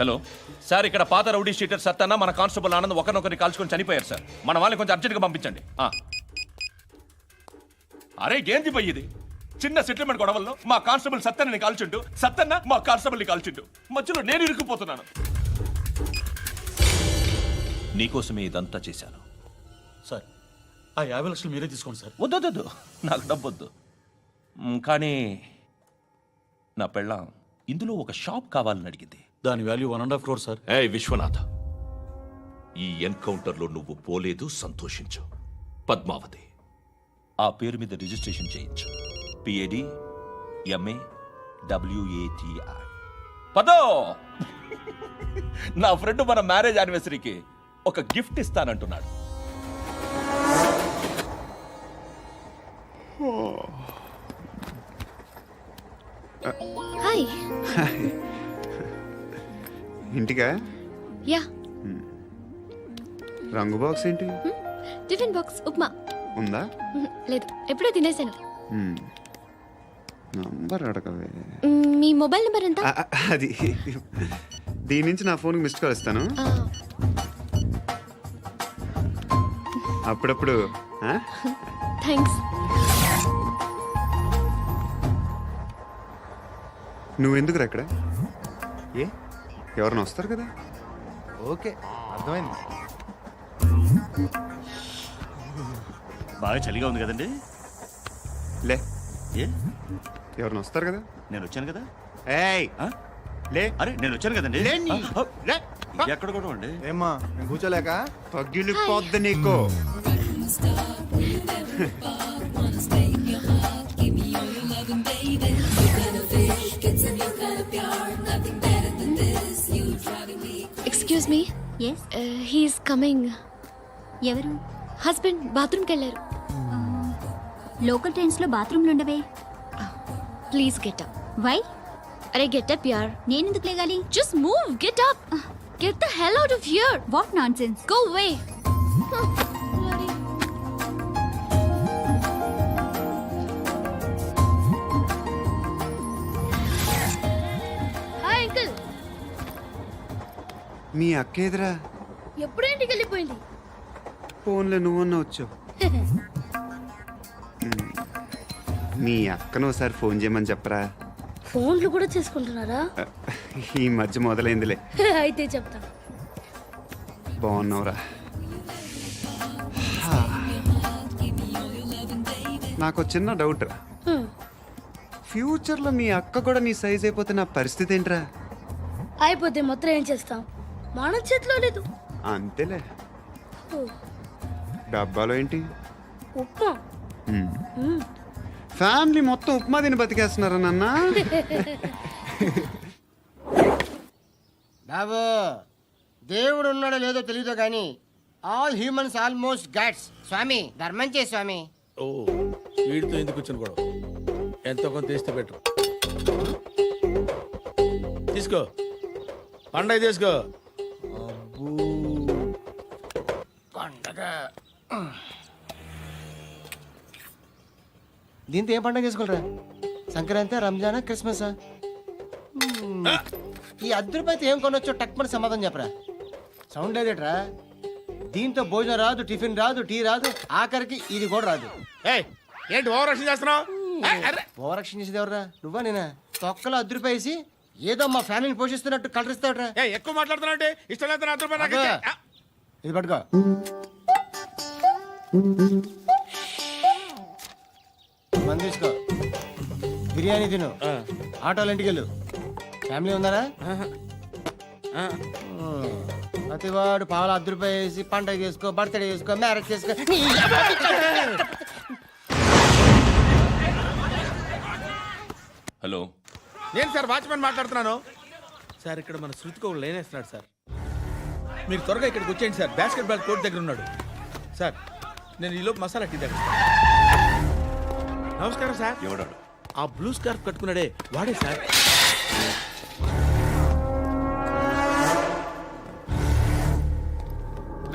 Speaker 3: హలో సార్, ఇక్కడ పాత రౌడీ షీటర్ సత్తన్న మన కానిస్టేబుల్ ఆనంద్ ఒకరినొకరిని కాల్చుకొని చనిపోయారు సార్. మన వాళ్ళని కొంచెం అర్జెంట్గా పంపించండి. అరే ఏంది పోయి ఇది? చిన్న సెటిల్మెంట్ గొడవల్లో మా కానిస్టేబుల్ సత్తన్నని కాల్చుంటూ, సత్తన్న మా కానిస్టేబుల్ని కాల్చుంటూ, మధ్యలో నేను ఇరుక్కుపోతున్నాను. నీకోసమే ఇదంతా చేశాను
Speaker 8: సార్. ఆ 50 లక్షలు మీరే తీసుకోండి సార్.
Speaker 3: వద్దొద్దు, నాకు డబ్బొద్దు. కానీ నా పెళ్ళాం ఇందులో ఒక షాప్ కావాలని అడిగింది.
Speaker 8: దాని వాల్యూ 1.5 crore సార్.
Speaker 3: ఏ విశ్వనాథ, ఈ ఎన్కౌంటర్లో నువ్వు పోలేదు, సంతోషించు. పద్మావతి ఆ పేరు మీద రిజిస్ట్రేషన్ చేయించు. PAD MA WATI. పదో, నా ఫ్రెండ్ మన మ్యారేజ్ యానివర్సరీకి ఒక గిఫ్ట్ ఇస్తానంటున్నాడు.
Speaker 9: హాయ్.
Speaker 6: ఇంటికా?
Speaker 9: యా.
Speaker 6: రంగు బాక్స్ ఏంటి?
Speaker 9: టిఫిన్ బాక్స్ ఉప్మా
Speaker 6: ఉందా?
Speaker 9: లేదు, ఎప్పుడో తినేసాను.
Speaker 6: నంబర్ అడగవే.
Speaker 9: మీ మొబైల్ నెంబర్ ఎంత?
Speaker 6: అది దీని నుంచి నా ఫోన్కి మిస్డ్ కాల్ ఇస్తాను. అప్పుడప్పుడు.
Speaker 9: థ్యాంక్స్.
Speaker 6: నువ్వెందుకు అక్కడ? ఏ ఎవరైనా వస్తారు కదా?
Speaker 12: ఓకే, అర్థమైంది.
Speaker 3: బాగా చలిగా ఉంది కదండి.
Speaker 6: లే,
Speaker 3: ఏ
Speaker 6: ఎవరైనా వస్తారు కదా?
Speaker 3: నేను వచ్చాను కదా.
Speaker 6: ఏయ్ లే.
Speaker 3: అరే నేను వచ్చాను కదండి.
Speaker 6: లే.
Speaker 3: ఎక్కడ కూడా అండి.
Speaker 12: ఏమ్మా నేను కూర్చోలేక?
Speaker 6: పగిలిపోద్ది నీకు.
Speaker 9: Excuse me.
Speaker 5: Yes,
Speaker 9: he's coming.
Speaker 5: ఎవరు?
Speaker 9: హస్బెండ్ బాత్రూమ్కి వెళ్ళారు.
Speaker 5: లోకల్ ట్రైన్స్లో బాత్రూమ్లు ఉండవే.
Speaker 9: Please get up.
Speaker 5: వై?
Speaker 9: అరే గెట్ అప్ యార్.
Speaker 5: నేనెందుకు లేగాలి?
Speaker 9: Just move, get up. Get the hell out of here.
Speaker 5: What nonsense.
Speaker 9: Go away.
Speaker 5: Hi uncle.
Speaker 6: మీ అక్క ఎదురా?
Speaker 5: ఎప్పుడు ఇంటికి వెళ్ళిపోయింది?
Speaker 6: ఫోన్లో నువ్వన్నా వచ్చావు. మీ అక్కను ఒకసారి ఫోన్ చేయమని చెప్పరా.
Speaker 5: ఫోన్లు కూడా చేసుకుంటున్నారా?
Speaker 6: ఈ మధ్య మొదలైందిలే.
Speaker 5: అయితే చెప్తా.
Speaker 6: బాగున్నావురా? నాకు చిన్న డౌట్ రా. ఫ్యూచర్లో మీ అక్క కూడా నీ సైజ్ అయిపోతే నా పరిస్థితి ఏంట్రా?
Speaker 5: అయిపోతే మొత్తం ఏం చేస్తాం? మన చేతిలో లేదు.
Speaker 6: అంతేలే. డబ్బాలో ఏంటి?
Speaker 5: ఉప్మా.
Speaker 6: ఫ్యామిలీ మొత్తం ఉప్మా తిని బతికేస్తున్నారా నాన్న?
Speaker 13: బాబు, దేవుడు ఉన్నాడో లేదో తెలియదు కానీ ఆల్ హ్యూమన్స్ ఆల్మోస్ట్ గాడ్స్. స్వామి ధర్మం చే స్వామి.
Speaker 2: ఓ, వీడితో ఎందుకు వచ్చిన గొడవ? ఎంతో కొంత తీస్తే బెటర్. తీసుకో, పండగ తీసుకో.
Speaker 13: పండగ దీంతో ఏం పండగ చేసుకోలేరా? సంక్రాంతి, రంజానా, క్రిస్మసా? ఈ 10 రూపాయలతో ఏం కొనొచ్చో టక్మని సమాధానం చెప్పరా. సౌండ్ లేదేట్రా? దీంతో భోజనం రాదు, టిఫిన్ రాదు, టీ రాదు, ఆఖరికి ఇది కూడా రాదు.
Speaker 2: ఏయ్ ఏంటి ఓవర్ రక్షణ చేస్తున్నావు?
Speaker 13: ఓవరాక్షన్ చేసేది ఎవరా? నువ్వా నేనా? తొక్కలో అద్దరిపేసి ఏదో మా ఫ్యామిలీని పోషిస్తున్నట్టు కలరిస్తావుట్రా.
Speaker 2: ఎక్కువ మాట్లాడుతున్నావు అంటే ఇష్టం లేదు నా రూపాయలు నాకు ఇచ్చే.
Speaker 13: ఇది పట్టుకో. మంది తీసుకో, బిర్యానీ తిను, ఆటోలు ఇంటికి వెళ్ళు. ఫ్యామిలీ ఉన్నారా? ప్రతివాడు పావులు అద్దరిపేసి పండగ చేసుకో, బర్త్డే చేసుకో, మ్యారేజ్ చేసుకో.
Speaker 3: హలో,
Speaker 2: నేను సార్ వాచ్మెన్ మాట్లాడుతున్నాను సార్. ఇక్కడ మన శృతికో లేనేస్తున్నాడు సార్. మీరు త్వరగా ఇక్కడికి వచ్చేయండి సార్. బాస్కెట్ బాల్ కోర్ట్ దగ్గర ఉన్నాడు సార్. నేను ఈలోపు మసాలా టీ దగ్గర. నమస్కారం సార్.
Speaker 3: ఎవడాడు?
Speaker 2: ఆ బ్లూ స్కార్ఫ్ కట్టుకున్నాడే వాడే సార్.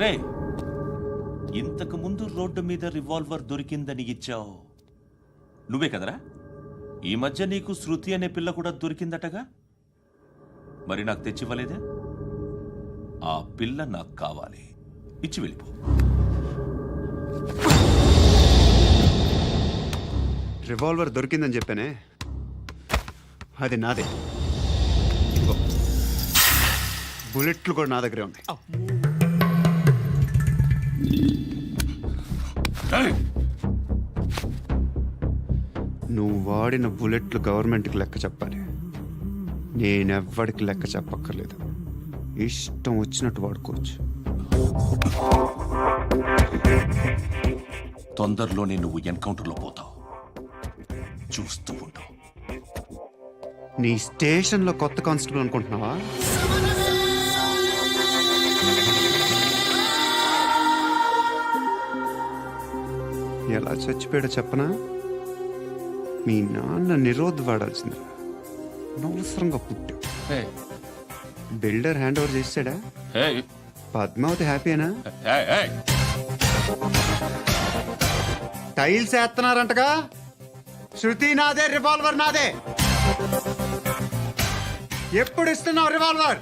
Speaker 3: రే, ఇంతకు ముందు రోడ్డు మీద రివాల్వర్ దొరికిందని ఇచ్చావు నువ్వే కదరా? ఈ మధ్య నీకు శృతి అనే పిల్ల కూడా దొరికిందటగా, మరి నాకు తెచ్చివ్వలేదే? ఆ పిల్ల నాకు కావాలి, ఇచ్చి వెళ్ళిపో.
Speaker 6: రివాల్వర్ దొరికిందని చెప్పానే, అది నాదే. ఇదిగో, బుల్లెట్లు కూడా నా దగ్గరే ఉన్నాయి. నువ్వు వాడిన బుల్లెట్లు గవర్నమెంట్కి లెక్క చెప్పాలి. నేనెవ్వడికి లెక్క చెప్పక్కర్లేదు. ఇష్టం వచ్చినట్టు వాడుకోవచ్చు.
Speaker 3: తొందరలోనే నువ్వు ఎన్కౌంటర్లో పోతావు, చూస్తూ ఉంటావు.
Speaker 6: నీ స్టేషన్లో కొత్త కానిస్టేబుల్ అనుకుంటున్నావా? ఎలా చచ్చిపోయాడో చెప్పనా? మీ నాన్న నిరోధ్ వాడాల్సింది. అనవసరంగా పుట్టావు. బిల్డర్ హ్యాండ్ ఓవర్ చేసాడా? పద్మావతి హ్యాపీనా? టైల్స్ వేస్తున్నారంటగా. శృతి నాదే, రివాల్వర్ నాదే. ఎప్పుడు ఇస్తున్నావు రివాల్వర్?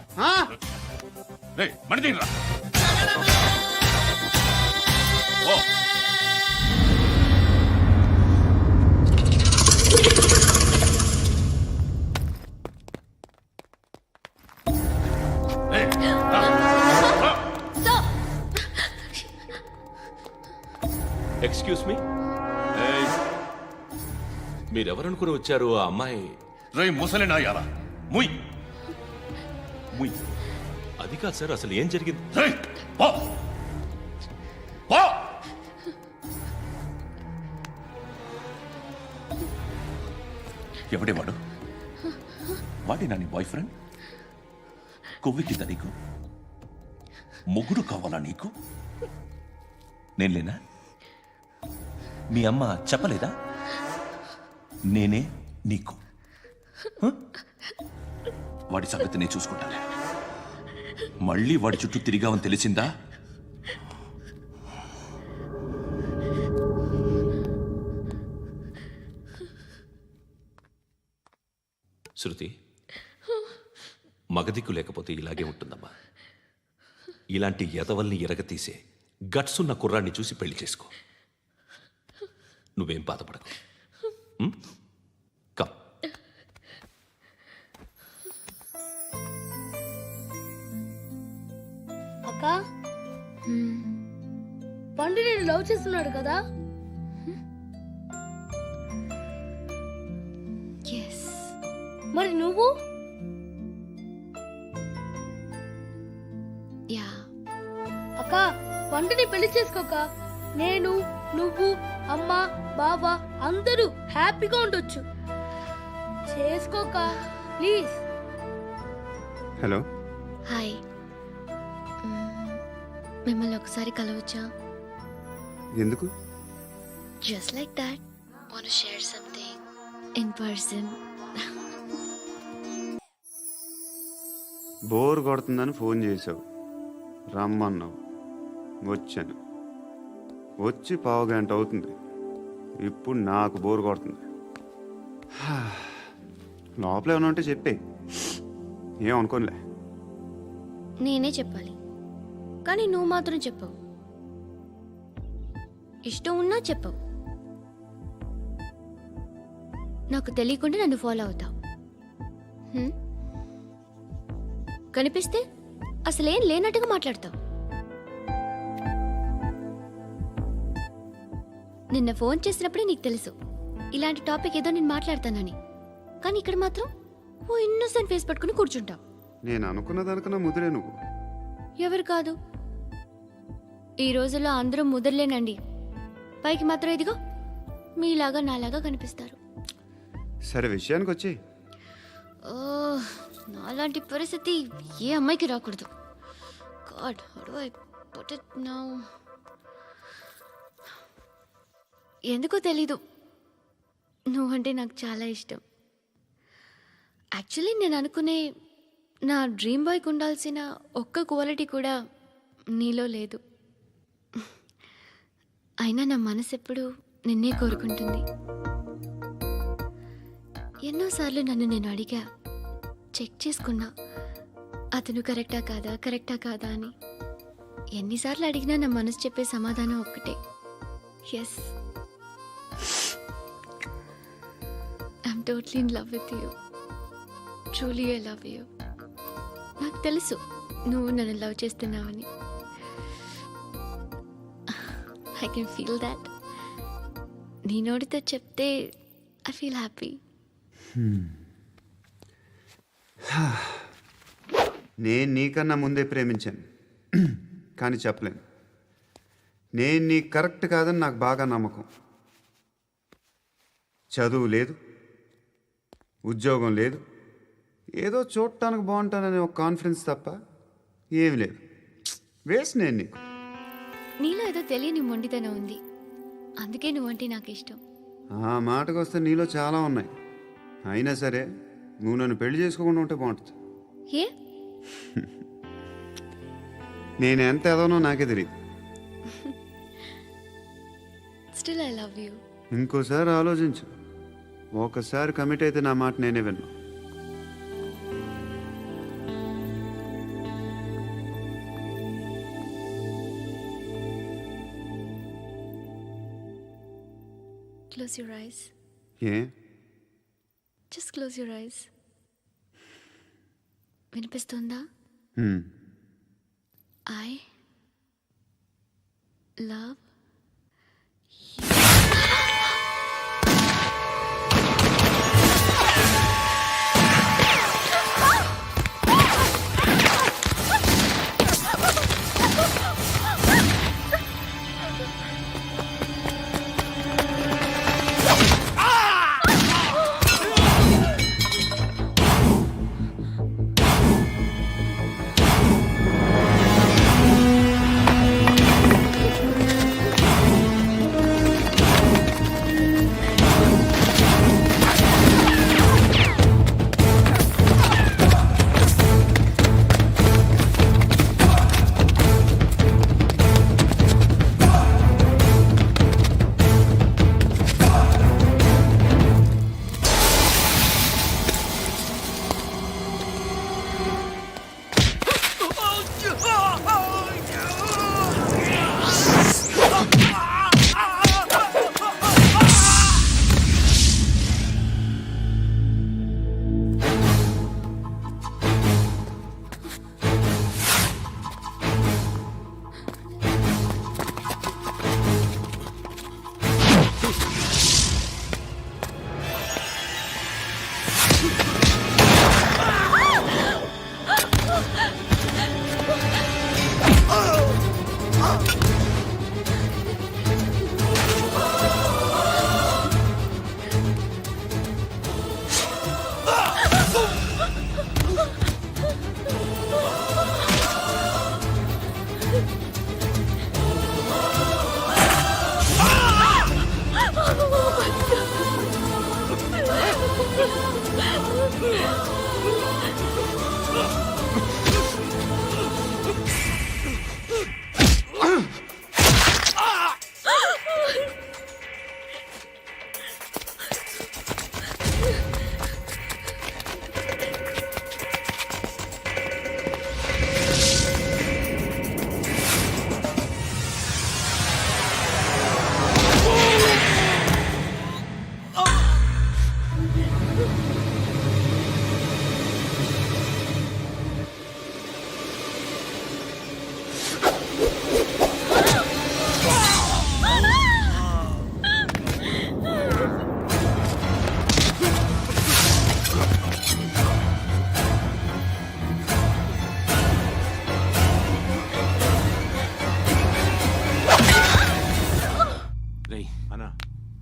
Speaker 3: ఎక్స్క్యూజ్ మీ, మీరెవరనుకుని వచ్చారు? ఆ అమ్మాయి రై ముసలి నాయాలా, ముయ్ ముయ్. అది కాదు సార్, అసలు ఏం జరిగింది? ఎవడే వాడు? వాడినా నీ బాయ్ ఫ్రెండ్? కొవ్వికిందా నీకు? మొగుడు కావాలా నీకు? నేను లేనా? మీ అమ్మ చెప్పలేదా నేనే నీకు? వాడి సంగతి నేను చూసుకుంటానే. మళ్ళీ వాడి చుట్టూ తిరిగావని తెలిసిందా? శృతి, మగదిక్కు లేకపోతే ఇలాగే ఉంటుందమ్మా. ఇలాంటి ఎదవల్ని ఎరగతీసే గట్స్ ఉన్న కుర్రాన్ని చూసి పెళ్లి చేసుకో. నువ్వేం బాధపడకు. కమ్.
Speaker 5: అక్క, పండు నేను లవ్ చేస్తున్నాడు కదా? మరి నువ్వు? అక్క, పండుని పెళ్లి చేసుకోక నేను, నువ్వు, అమ్మ, బావ అందరూ హ్యాపీగా ఉండొచ్చు. చేసుకోక ప్లీజ్.
Speaker 6: Hello,
Speaker 9: hi. మిమ్మల్ని ఒకసారి కలవచ్చా?
Speaker 6: ఎందుకు?
Speaker 9: Just like that. Want to share something in person.
Speaker 6: Bore కొడుతుందని ఫోన్ చేసావు, రమ్మన్నావు, వచ్చాను. వచ్చి పావు గంట అవుతుంది. ఇప్పుడు నాకు బోర్ కొడుతుంది. లోపల ఏమైనా ఉంటే చెప్పే, ఏమనుకోనిలే.
Speaker 9: నేనే చెప్పాలి, కానీ నువ్వు మాత్రం చెప్పవు. ఇష్టం ఉన్నా చెప్పవు. నాకు తెలియకుండా నన్ను ఫాలో అవుతావు. హ్మ్? కనిపిస్తే అసలేం లేనట్టుగా మాట్లాడతావు. నిన్న ఫోన్ చేసినప్పుడే నీకు తెలుసు ఇలాంటి టాపిక్ ఏదో నేను మాట్లాడతానని. కానీ ఇక్కడ మాత్రం ఓ ఇన్నోసెంట్ ఫేస్ పట్టుకుని కూర్చుంటావు.
Speaker 6: నేను అనుకున్న దానికన్నా ముదిరే నువ్వు.
Speaker 9: ఎవరు కాదు, ఈ రోజుల్లో అందరూ ముదరలేనండి. పైకి మాత్రం ఇదిగో మీలాగా నాలాగా కనిపిస్తారు.
Speaker 6: సరే విషయానికి వచ్చి
Speaker 9: ఓ, నాలాంటి పరిస్థితి ఏ అమ్మాయికి రాకూడదు. God, how do I put it now? ఎందుకో తెలీదు, నువ్వంటే నాకు చాలా ఇష్టం. యాక్చువల్లీ నేను అనుకునే నా డ్రీమ్ బాయ్కి ఉండాల్సిన ఒక్క క్వాలిటీ కూడా నీలో లేదు. అయినా నా మనసు ఎప్పుడు నిన్నే కోరుకుంటుంది. ఎన్నోసార్లు నన్ను నేను అడిగా, చెక్ చేసుకున్నా అతను కరెక్టా కాదా అని. ఎన్నిసార్లు అడిగినా నా మనసు చెప్పే సమాధానం ఒక్కటే, yes, I'm totally in love with you. Truly I love you. నాకు తెలుసు నువ్వు నన్ను లవ్ చేస్తున్నావని. I can feel that. నీ నోటితో చెప్తే ఐ ఫీల్ హ్యాపీ.
Speaker 6: నేను నీకన్నా ముందే ప్రేమించాను, కానీ చెప్పలేను. నేను నీకు కరెక్ట్ కాదని నాకు బాగా నమ్మకం. చదువు లేదు, ఉద్యోగం లేదు, ఏదో చూడటానికి బాగుంటాననే ఒక కాన్ఫిడెన్స్ తప్ప ఏమి లేదు. వేస్ట్ నేను నీకు.
Speaker 9: నీలో ఏదో తెలియని మొండితనం ఉంది, అందుకే నువ్వంటే నాకు ఇష్టం.
Speaker 6: ఆ మాటకు వస్తే నీలో చాలా ఉన్నాయి. అయినా సరే నువ్వు నన్ను పెళ్లి చేసుకోకుండా ఉంటే బాగుంటుంది.
Speaker 9: ఏ?
Speaker 6: నేను ఎంత ఎదవనో నాకే తెలియదు.
Speaker 9: Still I love you.
Speaker 6: ఇంకోసారి ఆలోచించు. ఒకసారి కమిట్ అయితే నా మాట నేనే విన్నా.
Speaker 9: Close your eyes.
Speaker 6: A?
Speaker 9: Just close your eyes. వినిపిస్తుందా? I love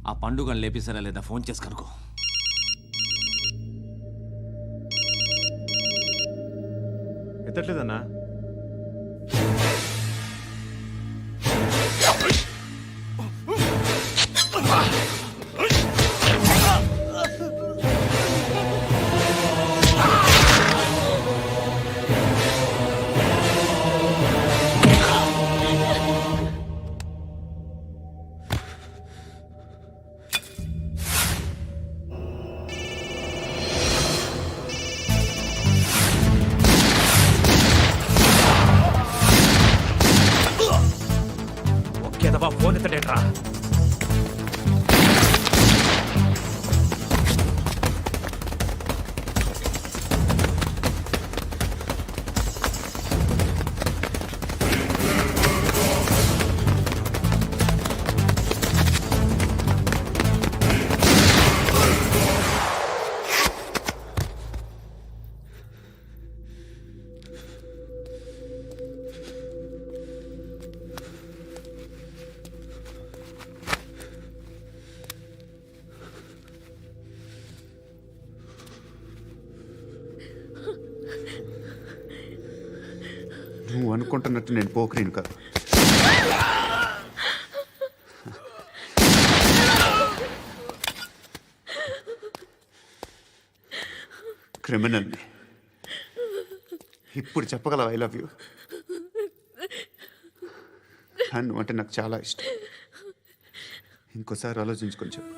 Speaker 11: ఆ పండుగను లేపేశారా లేదా ఫోన్ చేసి కనుకో.
Speaker 6: ఎత్తట్లేదన్నా.
Speaker 10: ఒకేదవా ఫోన్ ఎత్తడేట్రా.
Speaker 6: నువ్వు అనుకుంటున్నట్టు నేను పోకరీని కాదు. క్రిమినల్ని. ఇప్పుడు చెప్పగలవు ఐ లవ్ యూ. నువ్వు అంటే నాకు చాలా ఇష్టం. ఇంకోసారి ఆలోచించుకొని చెప్పు.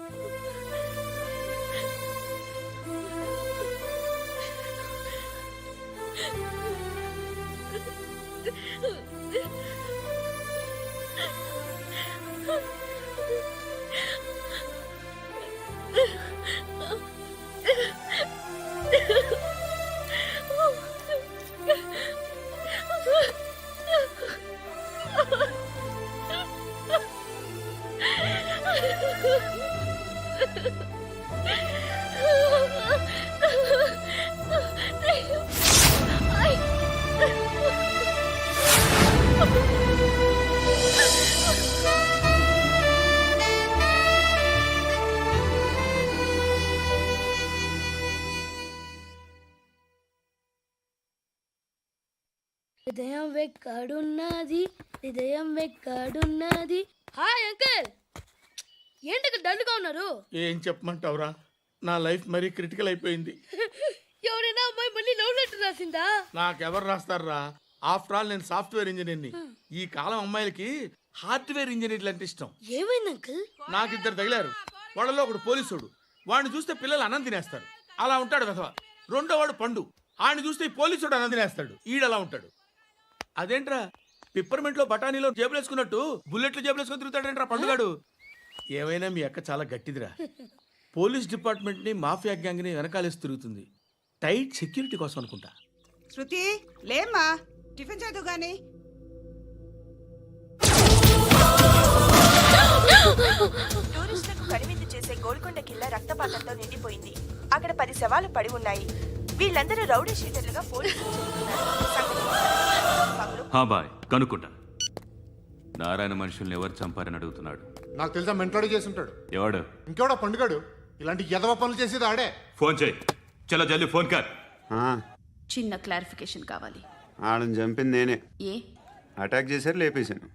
Speaker 5: హృదయం వెక్కడున్నది, హృదయం వెక్కడున్నది. హాయ్ అంకుల్, ఏంటి డల్గా ఉన్నారు?
Speaker 2: ఏం చెప్పమంటావురా, నా లైఫ్ మరీ క్రిటికల్ అయిపోయింది.
Speaker 5: ఎవరైనా అమ్మాయి మళ్ళీ లవ్ లెటర్ రాసిందా?
Speaker 2: నాకెవరు రాస్తారా? ఆఫ్టర్ ఆల్ నేను సాఫ్ట్వేర్ ఇంజనీర్ని. ఈ కాలం అమ్మాయిలకి హార్డ్వేర్ ఇంజనీర్లు అంటే ఇష్టం.
Speaker 5: ఏమైంది అంకుల్?
Speaker 2: నాకు ఇద్దరు తగిలారు. వాళ్ళలో ఒకడు పోలీసుడు. వాడిని చూస్తే పిల్లలు అన్నం తినేస్తారు, అలా ఉంటాడు వెధవ. రెండో వాడు పండు. ఆడిని చూస్తే ఈ పోలీసుడు అన్నం తినేస్తాడు, ఈడలా ఉంటాడు. అదేంట్రా పిప్పర్మెంట్ లో బఠానీలో జేబులు వేసుకున్నట్టు బుల్లెట్లు జేబులు వేసుకుని తిరుగుతాడేంట్రా పండుగాడు. ఏమైనా మీ అక్క చాలా గట్టిదిరా. పోలీస్ డిపార్ట్మెంట్ ని మాఫియా గ్యాంగ్ ని వెనకాలేసి తిరుగుతుంది. టైట్ సెక్యూరిటీ కోసం అనుకుంటా.
Speaker 4: శృతి లేమ్మా, టిఫిన్ చేద్దు గాని.
Speaker 14: టూరిస్టులకు కనువిందు చేసే గోల్కొండ కిల్లా రక్తపాతంతో నిండిపోయింది. అక్కడ 10 శవాలు పడి ఉన్నాయి. వీళ్ళందరూ రౌడీ షీటర్లుగా పోలీసులు
Speaker 3: హా బాయ్, కనుక్కుంటా. నారాయణ మనుషుల్ని ఎవరు చంపారని అడుగుతున్నాడు.
Speaker 12: నాకు తెలుసా మెంటలాడు చేసి ఉంటాడు.
Speaker 3: ఎవడు?
Speaker 12: ఇంకెవడో పండుగాడు. ఇలాంటి ఎదవ పనులు చేసేది ఆడే.
Speaker 3: ఫోన్ చేయి. చలో జల్దీ ఫోన్ కర్.
Speaker 14: చిన్న క్లారిఫికేషన్ కావాలి.
Speaker 6: ఆడని చంపింది నేనే.
Speaker 14: ఏ
Speaker 6: అటాక్ చేశారు, లేపేశాను.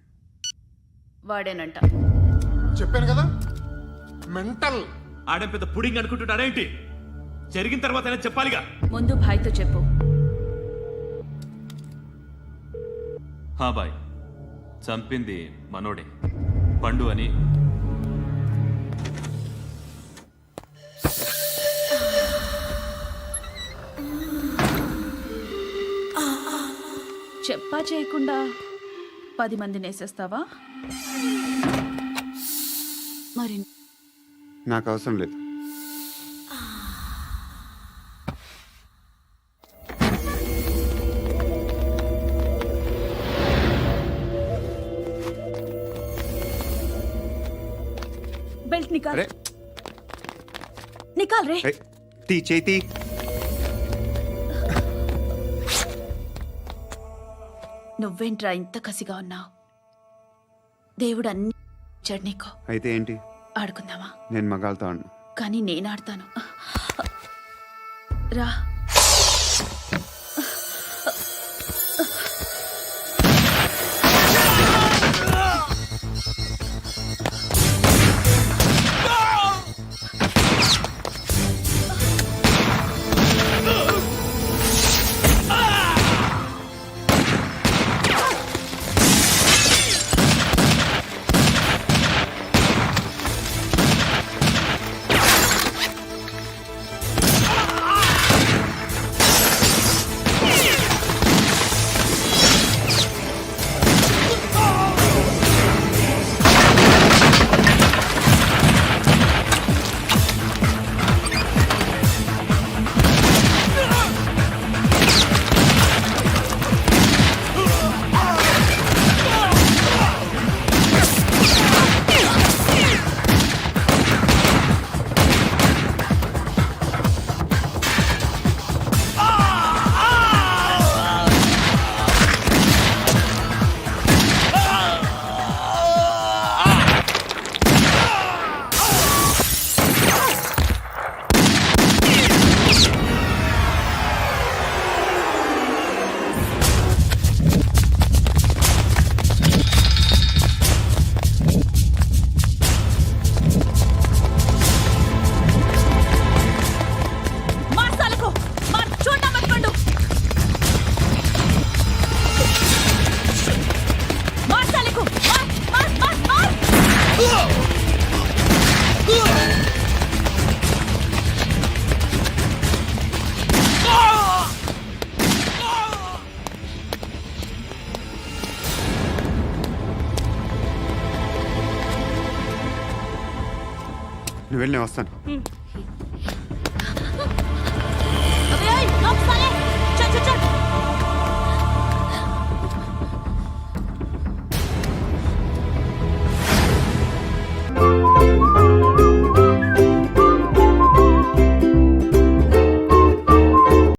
Speaker 14: వాడేనంట.
Speaker 12: చెప్పాను కదా మెంటల్.
Speaker 3: ఆడే పెద్ద పుడింగ్ అనుకుంటున్నాడేంటి? జరిగిన తర్వాత చెప్పాలిగా.
Speaker 14: ముందు భాయ్తో చెప్పు.
Speaker 3: హా బాయ్, చంపింది మనోడే, పండు అని.
Speaker 14: చెప్పా చేయకుండా 10 మందిని వేసేస్తావా? మరి
Speaker 6: నాకు అవసరం లేదు.
Speaker 14: బెల్ట్ నికాల్. నికాల్ రే.
Speaker 6: తీ చేతి.
Speaker 14: నువ్వేంట్రా ఇంత కసిగా ఉన్నావు? దేవుడు అన్ని ఇచ్చాడు నీకు.
Speaker 6: అయితే ఏంటి?
Speaker 4: ఆడుకుందామా?
Speaker 6: నేను మగాళ్ళతో ఆడను.
Speaker 4: కానీ నేను ఆడతాను. రా.
Speaker 6: నువ్వు వెళ్ళి నేను వస్తాను.